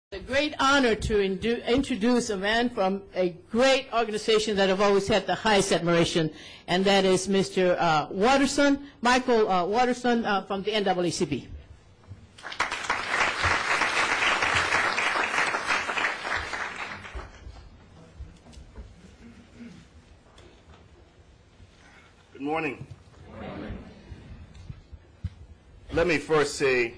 It's a great honor to introduce a man from a great organization that I've always had the highest admiration, and that is Mr. Wotorson, Michael Wotorson from the NAACP. Good morning. Good morning. Let me first say,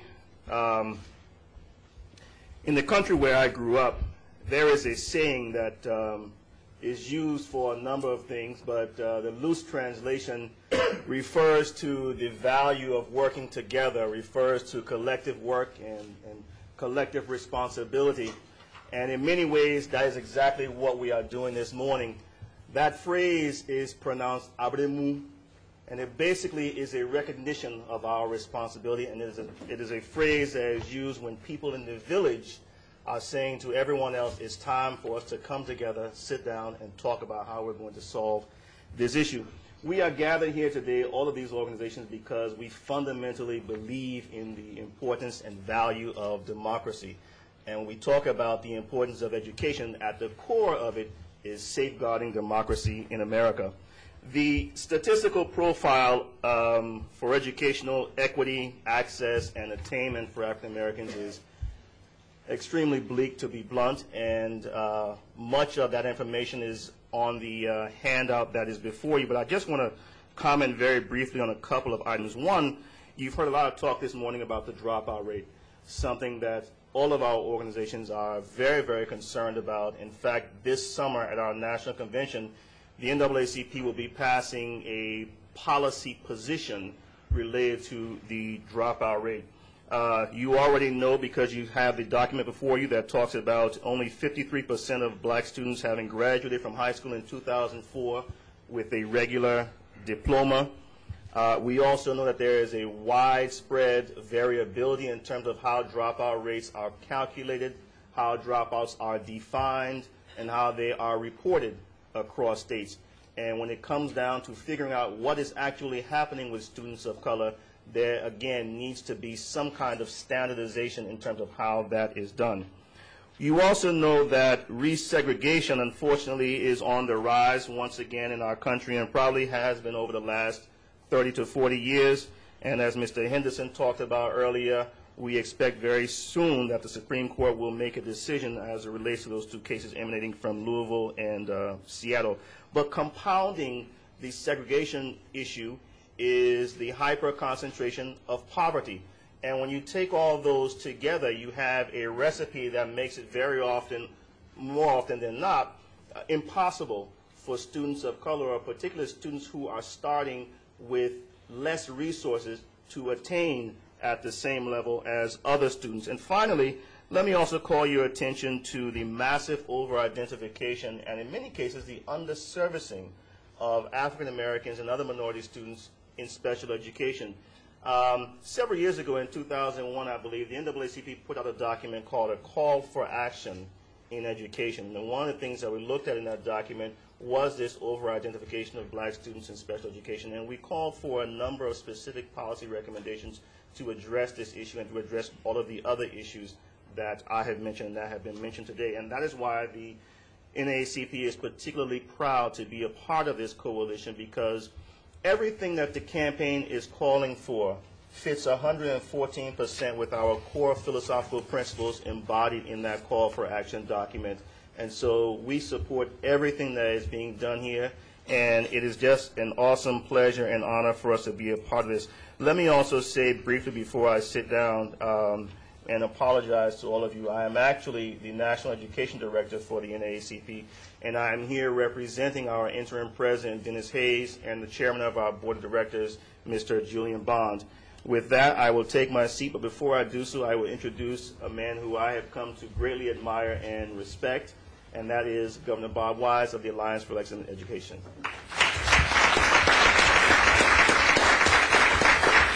in the country where I grew up, there is a saying that is used for a number of things, but the loose translation refers to the value of working together, refers to collective work and collective responsibility. And in many ways, that is exactly what we are doing this morning. That phrase is pronounced abremu, and it basically is a recognition of our responsibility, and it is a phrase that is used when people in the village are saying to everyone else, it's time for us to come together, sit down, and talk about how we're going to solve this issue. We are gathered here today, all of these organizations, because we fundamentally believe in the importance and value of democracy. And when we talk about the importance of education, at the core of it is safeguarding democracy in America. The statistical profile for educational equity, access, and attainment for African Americans is extremely bleak, to be blunt, and much of that information is on the handout that is before you. But I just want to comment very briefly on a couple of items. One, you've heard a lot of talk this morning about the dropout rate, something that all of our organizations are very, very concerned about. In fact, this summer at our national convention, the NAACP will be passing a policy position related to the dropout rate. You already know, because you have the document before you that talks about only 53% of black students having graduated from high school in 2004 with a regular diploma. We also know that there is a widespread variability in terms of how dropout rates are calculated, how dropouts are defined, and how they are reported across states. And when it comes down to figuring out what is actually happening with students of color, there again needs to be some kind of standardization in terms of how that is done. You also know that resegregation, unfortunately, is on the rise once again in our country, and probably has been over the last 30 to 40 years. And as Mr. Henderson talked about earlier, we expect very soon that the Supreme Court will make a decision as it relates to those two cases emanating from Louisville and Seattle. But compounding the segregation issue is the hyper-concentration of poverty. And when you take all those together, you have a recipe that makes it very often, more often than not, impossible for students of color, or particularly students who are starting with less resources, to attain at the same level as other students. And finally, let me also call your attention to the massive over-identification and, in many cases, the underservicing of African Americans and other minority students in special education. Several years ago, in 2001, I believe, the NAACP put out a document called A Call for Action in Education. And one of the things that we looked at in that document was this over-identification of black students in special education. And we called for a number of specific policy recommendations to address this issue and to address all of the other issues that I have mentioned and that have been mentioned today. And that is why the NAACP is particularly proud to be a part of this coalition, because everything that the campaign is calling for fits 114% with our core philosophical principles embodied in that call for action document. And so we support everything that is being done here, and it is just an awesome pleasure and honor for us to be a part of this. Let me also say briefly before I sit down and apologize to all of you. I am actually the National Education Director for the NAACP, and I am here representing our interim president, Dennis Hayes, and the chairman of our board of directors, Mr. Julian Bond. With that, I will take my seat, but before I do so, I will introduce a man who I have come to greatly admire and respect, and that is Governor Bob Wise of the Alliance for Excellent Education.